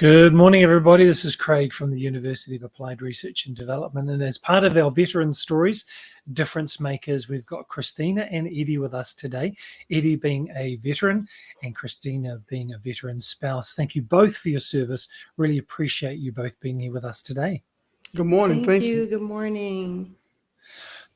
Good morning, everybody. This is Craig from the University of Applied Research and Development. And as part of our Veteran Stories, Difference Makers, we've got Christina and Eddie with us today. Eddie being a veteran and Christina being a veteran spouse. Thank you both for your service. Really appreciate you both being here with us today. Good morning. Thank you. Good morning.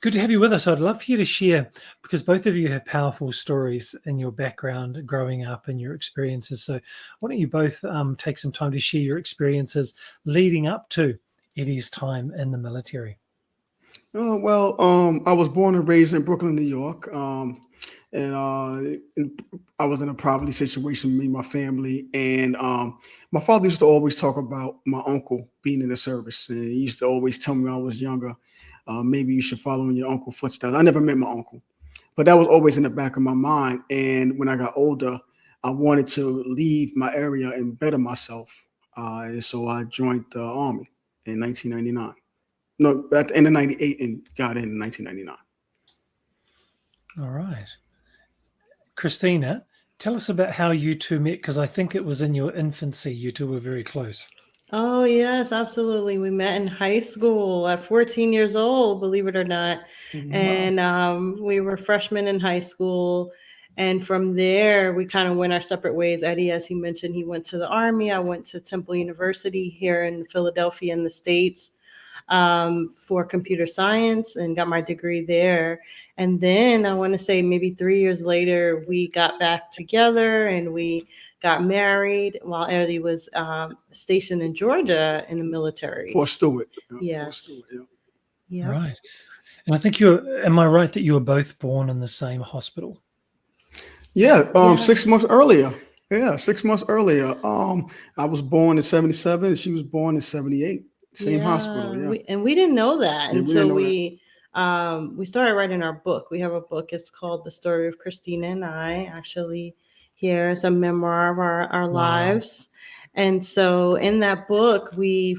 Good to have you with us. I'd love for you to share, because both of you have powerful stories in your background growing up and your experiences. So why don't you both take some time to share your experiences leading up to Eddie's time in the military? I was born and raised in Brooklyn, New York. I was in a poverty situation with me and my family. And my father used to always talk about my uncle being in the service. And he used to always tell me when I was younger, maybe you should follow in your uncle's footsteps. I never met my uncle, but that was always in the back of my mind. And when I got older, I wanted to leave my area and better myself. And so I joined the Army in 1999. No, at the end of 98 and got in 1999. All right. Christina, tell us about how you two met, because I think it was in your infancy you two were very close. Oh, yes, absolutely. We met in high school at 14 years old, believe it or not. Wow. And we were freshmen in high school. And from there, we kind of went our separate ways. Eddie, as he mentioned, he went to the Army. I went to Temple University here in Philadelphia in the States for computer science and got my degree there. And then I want to say maybe 3 years later, we got back together and we got married while Eddie was stationed in Georgia in the military. Fort Stewart. Yes. Fort Stewart, yeah. Right. And I think am I right that you were both born in the same hospital? Yeah. 6 months earlier. Yeah, 6 months earlier. I was born in 1977 and she was born in 1978. Same hospital. Yeah. We didn't know that until we started writing our book. We have a book. It's called The Story of Christina and I. Actually, here's a memoir of our lives. And so in that book, we,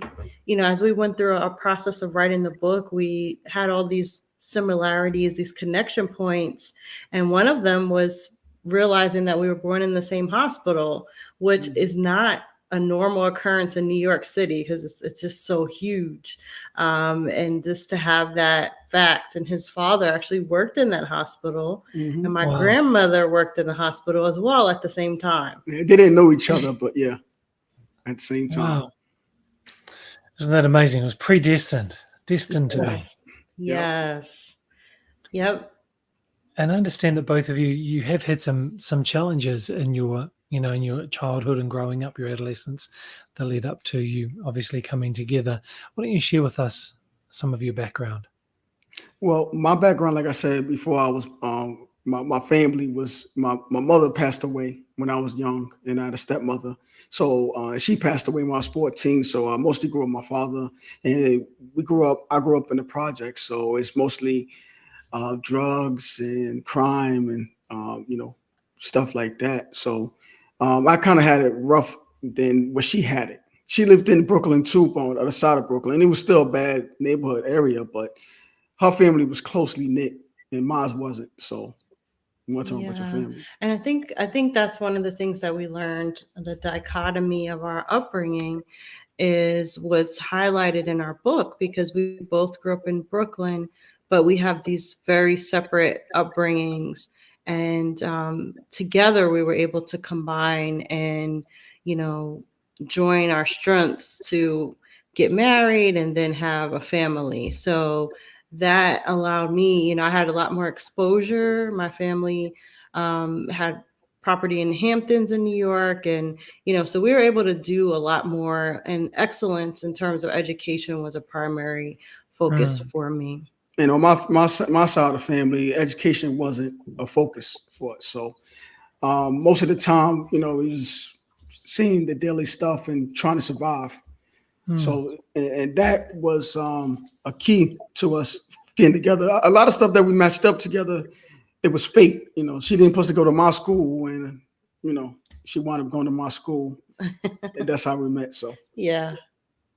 as we went through a process of writing the book, we had all these similarities, these connection points. And one of them was realizing that we were born in the same hospital, which is not a normal occurrence in New York City because it's just so huge. And just to have that fact, and his father actually worked in that hospital, and my grandmother worked in the hospital as well at the same time. They didn't know each other, but yeah, at the same time. Wow. Isn't that amazing? It was destined to be. Yes. Yep. And I understand that both of you have had some challenges in your in your childhood and growing up, your adolescence, that led up to you obviously coming together. Why don't you share with us some of your background? Well, my background, like I said before, I was my family was my mother passed away when I was young, and I had a stepmother. So she passed away when I was 14. So I mostly grew up with my father, and I grew up in the projects. So it's mostly drugs and crime and stuff like that. So I kind of had it rough than what she had it. She lived in Brooklyn too, on the other side of Brooklyn. And it was still a bad neighborhood area, but her family was closely knit and mine wasn't. So we want to talk about your family. And I think that's one of the things that we learned, the dichotomy of our upbringing was highlighted in our book, because we both grew up in Brooklyn, but we have these very separate upbringings. And together we were able to combine and, join our strengths to get married and then have a family. So that allowed me, I had a lot more exposure. My family had property in Hamptons in New York. And, so we were able to do a lot more, and excellence in terms of education was a primary focus for me. And on my side of the family, education wasn't a focus for us. So most of the time, we was seeing the daily stuff and trying to survive. So, and that was a key to us getting together. A lot of stuff that we matched up together, it was fate. She didn't supposed to go to my school, and she wound up going to my school, and that's how we met. So yeah,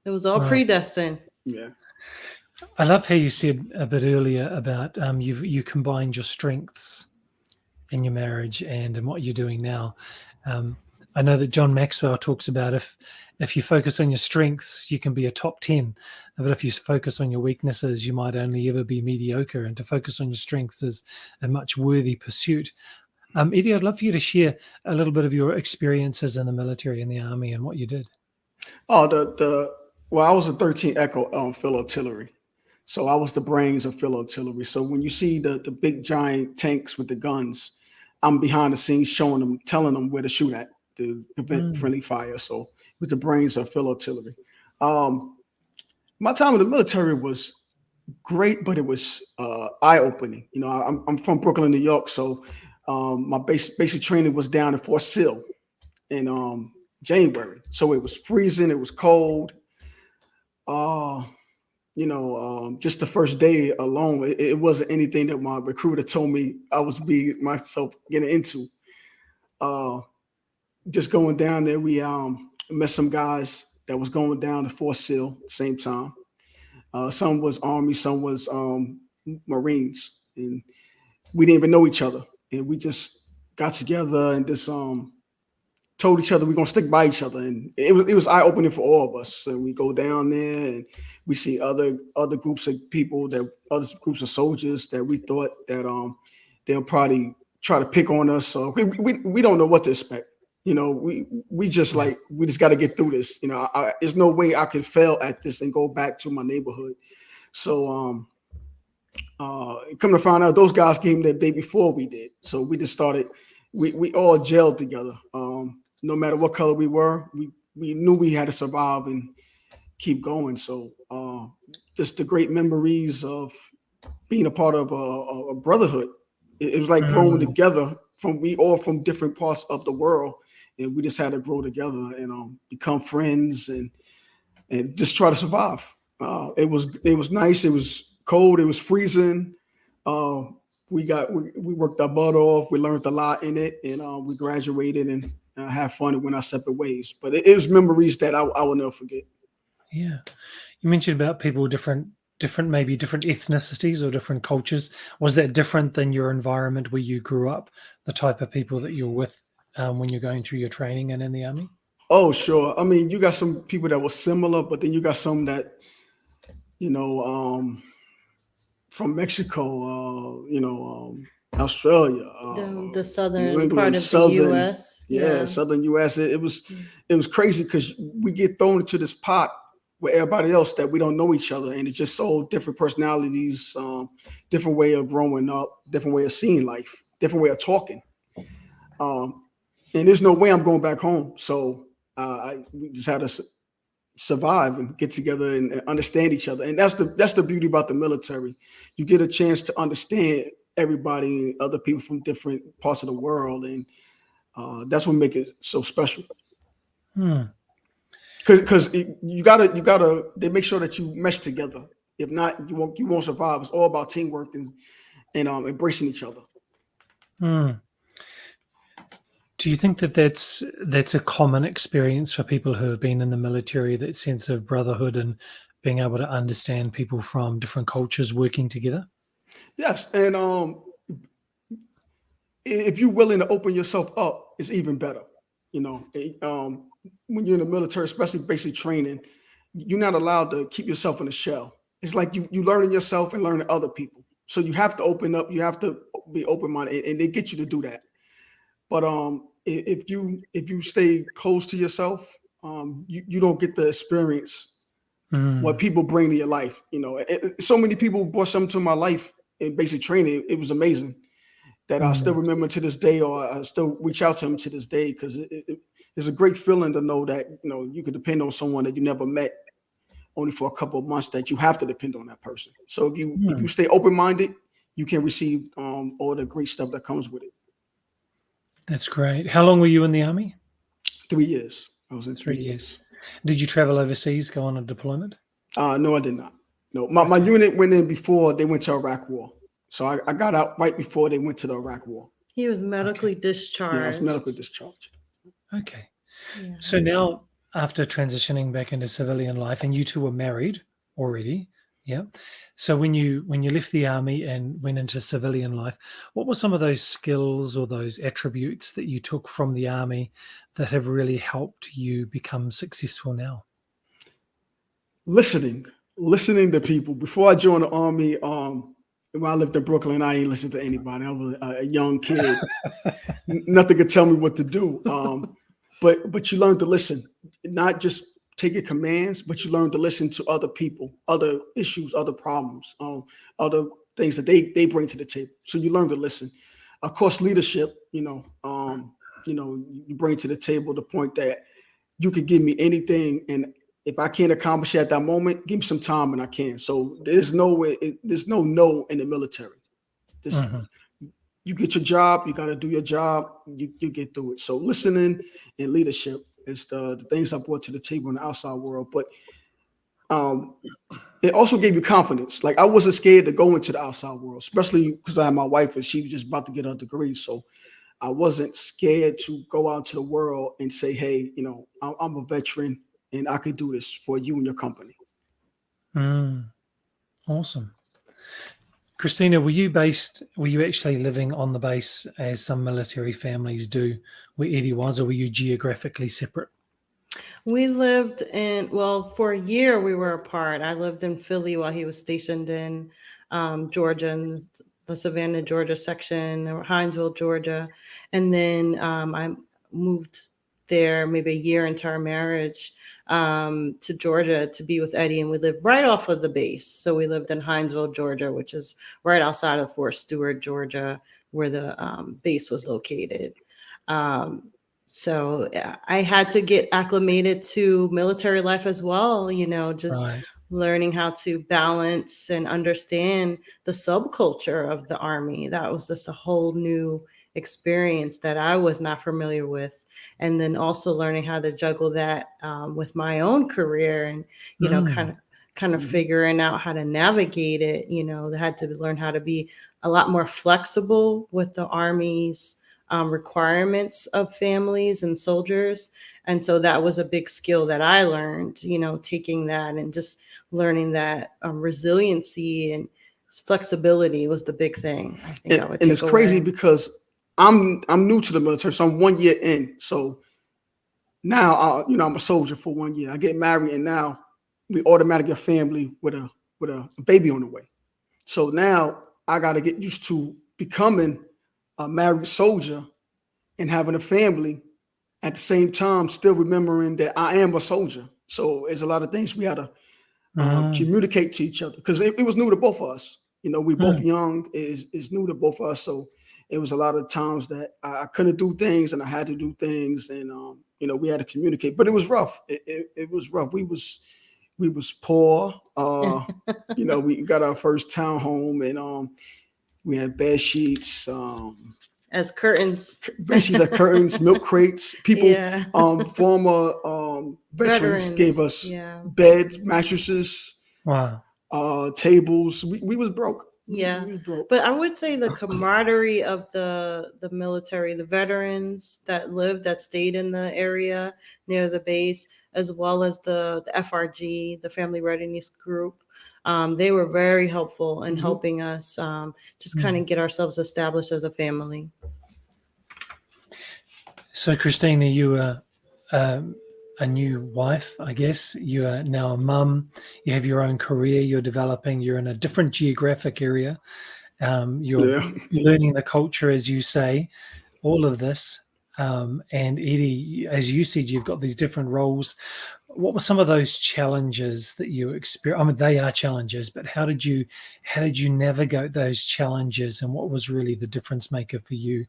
it was all predestined. Yeah. I love how you said a bit earlier about you combined your strengths in your marriage and what you're doing now. I know that John Maxwell talks about if you focus on your strengths, you can be a top 10. But if you focus on your weaknesses, you might only ever be mediocre. And to focus on your strengths is a much worthy pursuit. Eddie, I'd love for you to share a little bit of your experiences in the military and the army and what you did. Oh, well, I was a 13 Echo field artillery. So I was the brains of field artillery. So when you see the big giant tanks with the guns, I'm behind the scenes showing them, telling them where to shoot at to prevent friendly fire. So with the brains of field artillery. My time in the military was great, but it was eye-opening. You know, I'm from Brooklyn, New York, so my basic training was down at Fort Sill in January. So it was freezing, it was cold. Just the first day alone, it wasn't anything that my recruiter told me I was myself getting into. Just going down there, we met some guys that was going down to Fort Sill at the same time. Some was Army, some was Marines, and we didn't even know each other. And we just got together and just told each other we're gonna stick by each other. And it was eye opening for all of us. So we go down there and we see other groups of people, other groups of soldiers that we thought that they'll probably try to pick on us. So we don't know what to expect. You know, we just got to get through this. You know, there's no way I could fail at this and go back to my neighborhood. So come to find out, those guys came the day before we did. So we just started. We all gelled together. No matter what color we were, we knew we had to survive and keep going. So just the great memories of being a part of a brotherhood. It was like growing together we all from different parts of the world. And we just had to grow together and become friends and just try to survive. It was nice. It was cold. It was freezing. We worked our butt off. We learned a lot in it, and we graduated and had fun and went our separate ways. But it was memories that I will never forget. Yeah, you mentioned about people different maybe different ethnicities or different cultures. Was that different than your environment where you grew up? The type of people that you're with when you're going through your training and in the army? Oh, sure. I mean, you got some people that were similar, but then you got some that, from Mexico, Australia, the southern England, part of the U.S. Yeah, southern U.S. It was crazy because we get thrown into this pot with everybody else that we don't know each other, and it's just so different personalities, different way of growing up, different way of seeing life, different way of talking. And there's no way I'm going back home. So we just had to survive and get together and understand each other. And that's the beauty about the military. You get a chance to understand everybody, other people from different parts of the world, and that's what makes it so special. Because you gotta they make sure that you mesh together. If not, you won't survive. It's all about teamwork and embracing each other. Do you think that that's a common experience for people who have been in the military, that sense of brotherhood and being able to understand people from different cultures working together? Yes, and if you're willing to open yourself up, it's even better. When you're in the military, especially basic training, you're not allowed to keep yourself in a shell. It's like you learning yourself and learning other people. So you have to open up. You have to be open-minded, and they get you to do that. But if you stay close to yourself, you don't get the experience what people bring to your life. So many people brought something to my life in basic training. It was amazing that I still remember to this day, or I still reach out to them to this day, because it's a great feeling to know that you can depend on someone that you never met, only for a couple of months, that you have to depend on that person. So if you stay open-minded, you can receive all the great stuff that comes with it. That's great. How long were you in the army? 3 years. I was in 3 years. Did you travel overseas, go on a deployment? No, I did not. No, my unit went in before they went to Iraq War. So I got out right before they went to the Iraq War. He was medically discharged. Yeah, I was medically discharged. Okay. Yeah. So now, after transitioning back into civilian life, and you two were married already, Yeah. So when you left the army and went into civilian life, what were some of those skills or those attributes that you took from the army that have really helped you become successful now? Listening to people. Before I joined the army, when I lived in Brooklyn, I ain't listened to anybody. I was a young kid. Nothing could tell me what to do. But you learn to listen, not just taking commands, but you learn to listen to other people, other issues, other problems, other things that they bring to the table. So you learn to listen. Of course, leadership. You bring to the table the point that you could give me anything, and if I can't accomplish it at that moment, give me some time and I can. So there's no way, there's no in the military. Just Mhm. you get your job, you got to do your job, you get through it. So listening and leadership is the things I brought to the table in the outside world. But um, it also gave you confidence. Like I wasn't scared to go into the outside world, especially because I had my wife and she was just about to get her degree. So I wasn't scared to go out to the world and say, hey, I'm a veteran and I could do this for you and your company. Mm, awesome. Christina, were you actually living on the base as some military families do where Eddie was, or were you geographically separate? We lived well, for a year we were apart. I lived in Philly while he was stationed in Georgia, in the Savannah, Georgia section, or Hinesville, Georgia. And then I moved there maybe a year into our marriage to Georgia to be with Eddie. And we lived right off of the base. So we lived in Hinesville, Georgia, which is right outside of Fort Stewart, Georgia, where the base was located. So I had to get acclimated to military life as well, just Right. learning how to balance and understand the subculture of the army. That was just a whole new experience that I was not familiar with. And then also learning how to juggle that with my own career and, Mm, kind of figuring out how to navigate it. I had to learn how to be a lot more flexible with the Army's requirements of families and soldiers. And so that was a big skill that I learned, taking that and just learning that resiliency and flexibility was the big thing I think I would And take it's crazy away. because I'm new to the military, so I'm 1 year in. So now, I'm a soldier for 1 year. I get married, and now we automatically a family with a baby on the way. So now I got to get used to becoming a married soldier and having a family at the same time, still remembering that I am a soldier. So there's a lot of things we had to mm, communicate to each other because it was new to both of us. We both mm. young. Is new to both of us. So it was a lot of times that I couldn't do things and I had to do things, and we had to communicate. But it was rough. It was rough. We was poor. We got our first townhome, and we had bed sheets. As curtains. Bed sheets, like curtains, milk crates. People, Yeah. former veterans gave Veterans. us Yeah. beds, mattresses, Wow. tables. We was broke. Yeah. We was broke. But I would say the camaraderie of the military, the veterans that stayed in the area near the base, as well as the FRG, the Family Readiness Group, they were very helpful in Mhm. helping us just kind Mm. of get ourselves established as a family. So, Christina, you are a new wife, I guess. You are now a mum. You have your own career. You're developing. You're in a different geographic area. You're Yeah. learning the culture, as you say. All of this. And Eddie, as you said, you've got these different roles. What were some of those challenges that you experienced? I mean, they are challenges, but how did you navigate those challenges, and what was really the difference maker for you?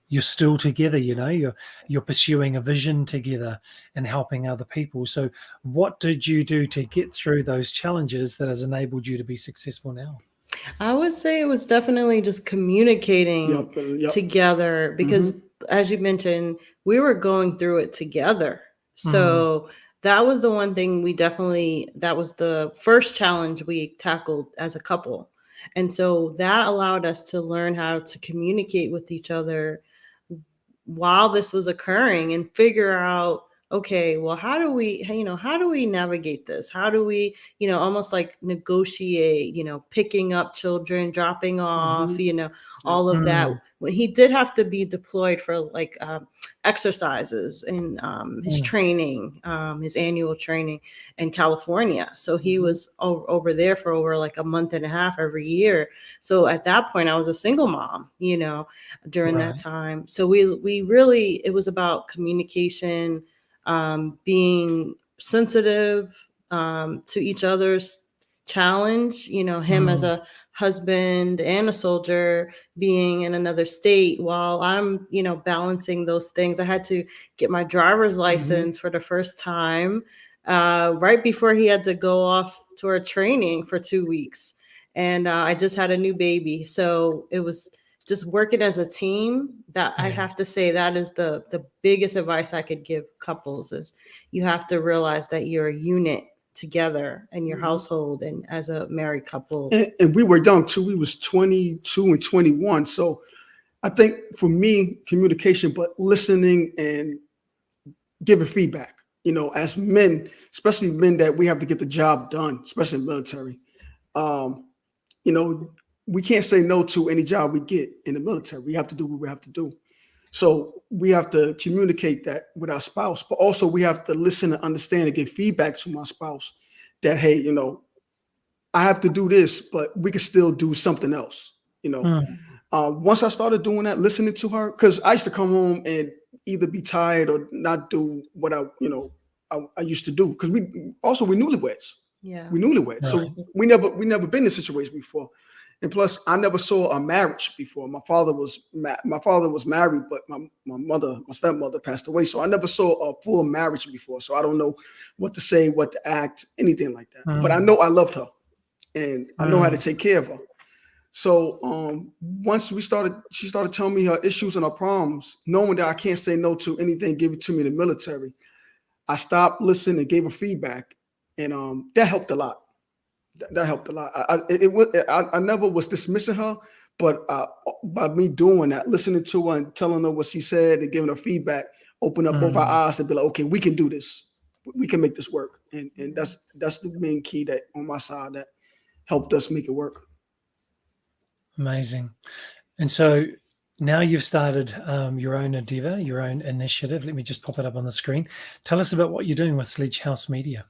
You're still together, you're pursuing a vision together and helping other people. So, what did you do to get through those challenges that has enabled you to be successful now? I would say it was definitely just communicating Yep. together because, Hmm. as you mentioned, we were going through it together. Mm, So that was the one thing that was the first challenge we tackled as a couple. And so that allowed us to learn how to communicate with each other while this was occurring and figure out okay, well, how do we navigate this? How do we, almost like negotiate, picking up children, dropping off, Yep. all of that. Mm, Well, he did have to be deployed for like exercises and his mm, training, his annual training in California. So he was over there for over like a month and a half every year. So at that point, I was a single mom, during that right. time. So we really, it was about communication, being sensitive to each other's challenge, him as Mm, a husband and a soldier being in another state while I'm, balancing those things. I had to get my driver's license for the first time right before he had to go off to a training for 2 weeks. And I just had a new baby. So it was just working as a team. That I yeah. have to say, that is the biggest advice I could give couples, is you have to realize that you're a unit together in your household and as a married couple. And we were young too. We was 22 and 21. So I think for me, communication, but listening and giving feedback. As men, especially men that we have to get the job done, especially in the military. Um, you know, we can't say no to any job we get in the military. We have to do what we have to do. So we have to communicate that with our spouse, but also we have to listen and understand and give feedback to my spouse that, hey, I have to do this, but we can still do something else. Mm, Once I started doing that, listening to her, because I used to come home and either be tired or not do what I used to do. Because we newlyweds. Yeah. We newlyweds. right. So we never been in a situation before. And plus, I never saw a marriage before. My father was married, but my stepmother passed away. So I never saw a full marriage before. So I don't know what to say, what to act, anything like that. But I Mm, know I loved her, and I know how to mm, take care of her. So once she started telling me her issues and her problems, knowing that I can't say no to anything given to me in the military. I stopped listening and gave her feedback, and that helped a lot. That helped a lot. I never was dismissing her, but by me doing that, listening to her and telling her what she said and giving her feedback, open up both our mm. eyes to be like, okay, we can do this. We can make this work, and that's the main key that on my side that helped us make it work. Amazing. And so now you've started your own endeavor, your own initiative. Let me just pop it up on the screen. Tell us about what you're doing with Sledgehouse Media.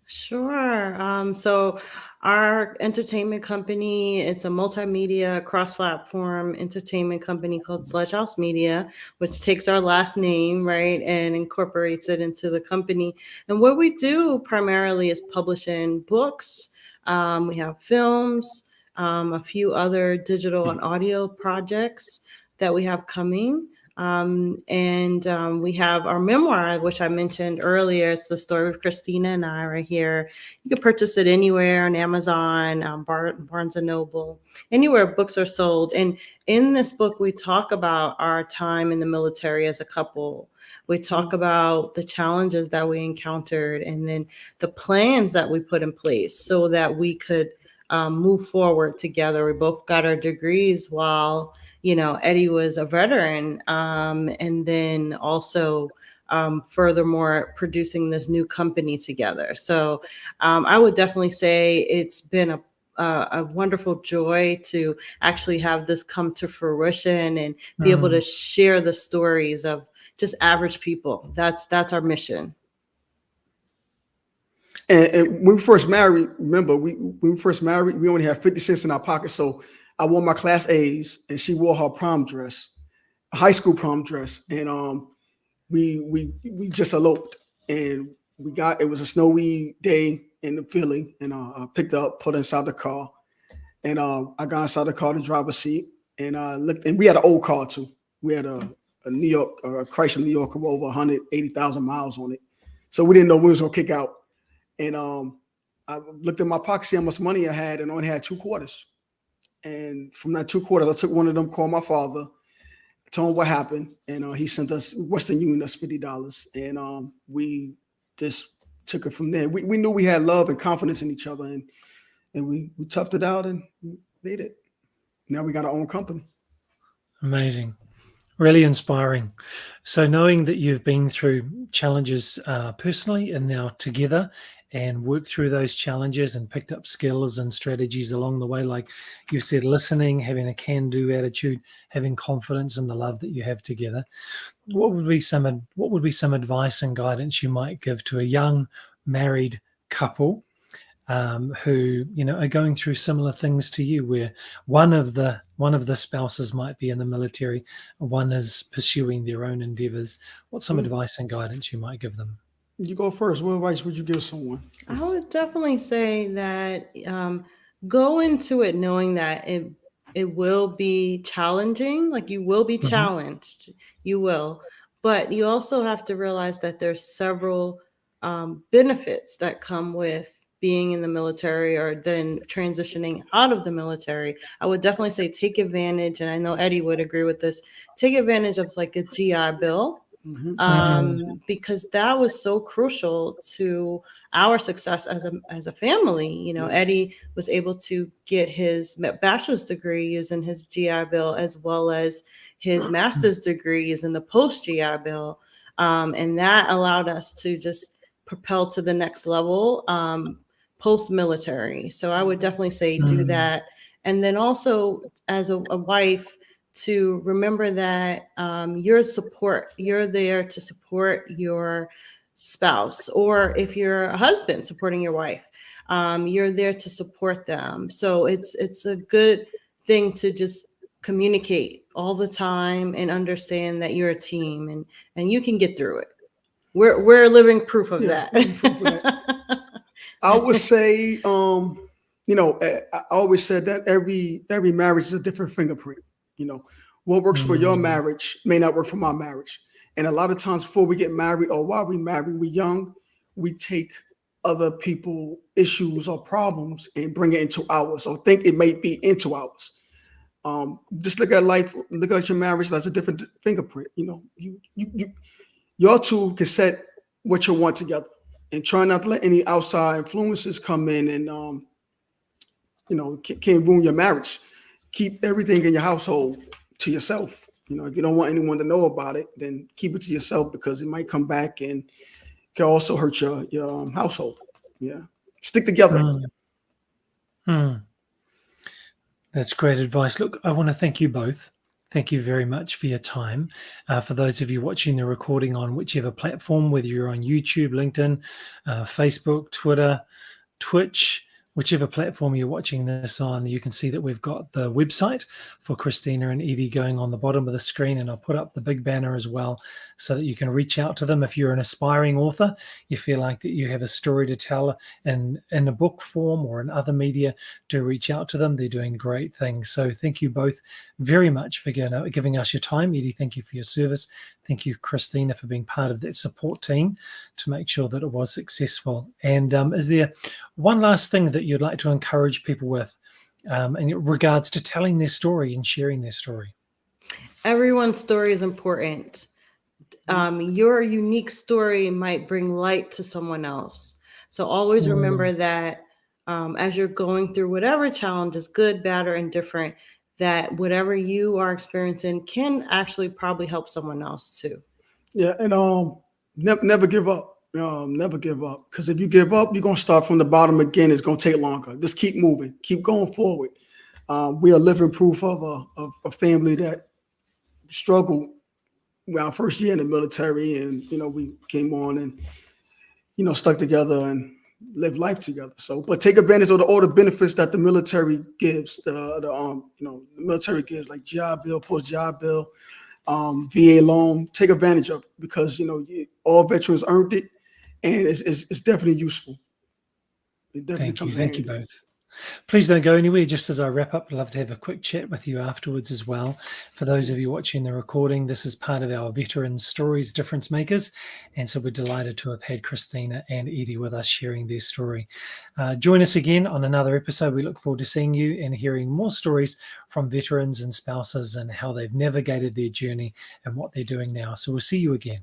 Sure. So our entertainment company, it's a multimedia cross-platform entertainment company called Sledgehouse Media, which takes our last name, right, and incorporates it into the company. And what we do primarily is publishing books. We have films, a few other digital and audio projects that we have coming. And we have our memoir, which I mentioned earlier. It's the story of Christina and I right here. You can purchase it anywhere on Amazon, Barnes and Noble, anywhere books are sold. And in this book, we talk about our time in the military as a couple. We talk about the challenges that we encountered and then the plans that we put in place so that we could move forward together. We both got our degrees while Eddie was a veteran, and then also furthermore producing this new company together. So I would definitely say it's been a wonderful joy to actually have this come to fruition and be able to Mm, share the stories of just average people. That's our mission. And when we first married, remember, when we first married, we only had 50 cents in our pocket. So I wore my class A's and she wore her prom dress, a high school prom dress. And we just eloped, and it was a snowy day in Philly, and I picked her up, put her inside the car, and I got inside the car, the driver's seat, and I looked, and we had an old car too. We had a New York, a Chrysler New Yorker with over 180,000 miles on it. So we didn't know when we was gonna kick out. And I looked in my pocket, see how much money I had, and only had 2 quarters. And from that 2 quarters, I took one of them, called my father, told him what happened, and he sent us Western Union us $50, and we just took it from there. We knew we had love and confidence in each other, and we toughed it out and made it. Now we got our own company. amazing. Really inspiring. So knowing that you've been through challenges personally and now together and worked through those challenges and picked up skills and strategies along the way, like you said, listening, having a can-do attitude, having confidence in the love that you have together. What would be some advice and guidance you might give to a young married couple who are going through similar things to you, where one of the spouses might be in the military, one is pursuing their own endeavors? What's some advice and guidance you might give them? You go first. What advice would you give someone? I would definitely say that go into it knowing that it will be challenging. Like, you will be challenged, you will, but you also have to realize that there's several benefits that come with being in the military or then transitioning out of the military. I would definitely say take advantage, and I know Eddie would agree with this, take advantage of like a GI Bill. Because that was so crucial to our success as a family. Eddie was able to get his bachelor's degree using his GI Bill, as well as his master's degree using the post GI Bill, and that allowed us to just propel to the next level post military. So I would definitely say do that, and then also as a wife, to remember that you're there to support your spouse, or if you're a husband supporting your wife, you're there to support them. So it's a good thing to just communicate all the time and understand that you're a team, and you can get through it. We're living proof of that. I would say, I always said that every marriage is a different fingerprint. What works for your marriage may not work for my marriage. And a lot of times before we get married or while we marry, we're young, we take other people's issues or problems and bring it into ours, or think it may be into ours. Just look at life, look at your marriage as a different fingerprint. Y'all two can set what you want together, and try not to let any outside influences come in and can ruin your marriage. Keep everything in your household to yourself. If you don't want anyone to know about it, then keep it to yourself, because it might come back and can also hurt your household. Yeah, stick together. That's great advice. Look, I want to thank you both. Thank you very much for your time. For those of you watching the recording on whichever platform, whether you're on YouTube, LinkedIn, Facebook, Twitter, Twitch, whichever platform you're watching this on, you can see that we've got the website for Christina and Eddie going on the bottom of the screen, and I'll put up the big banner as well so that you can reach out to them. If you're an aspiring author, you feel like that you have a story to tell in a book form or in other media, do reach out to them. They're doing great things. So thank you both very much for giving us your time. Eddie, thank you for your service. Thank you, Christina, for being part of that support team to make sure that it was successful. And is there one last thing that you'd like to encourage people with in regards to telling their story and sharing their story? Everyone's story is important. Your unique story might bring light to someone else. So always remember that as you're going through whatever challenges, good, bad, or indifferent, that whatever you are experiencing can actually probably help someone else too. Yeah, and never give up. Never give up, because if you give up, you're gonna start from the bottom again. It's gonna take longer. Just keep moving, keep going forward. We are living proof of a family that struggled our first year in the military, and we came on and stuck together and live life together. So, but take advantage of all the benefits that the military gives. The military gives, like GI Bill, post GI Bill, VA loan. Take advantage of it, because all veterans earned it, and it's definitely useful. It definitely Thank you both. Please don't go anywhere. Just as I wrap up, I'd love to have a quick chat with you afterwards as well. For those of you watching the recording, this is part of our Veteran Stories Difference Makers. And so we're delighted to have had Christina and Eddie with us sharing their story. Join us again on another episode. We look forward to seeing you and hearing more stories from veterans and spouses and how they've navigated their journey and what they're doing now. So we'll see you again.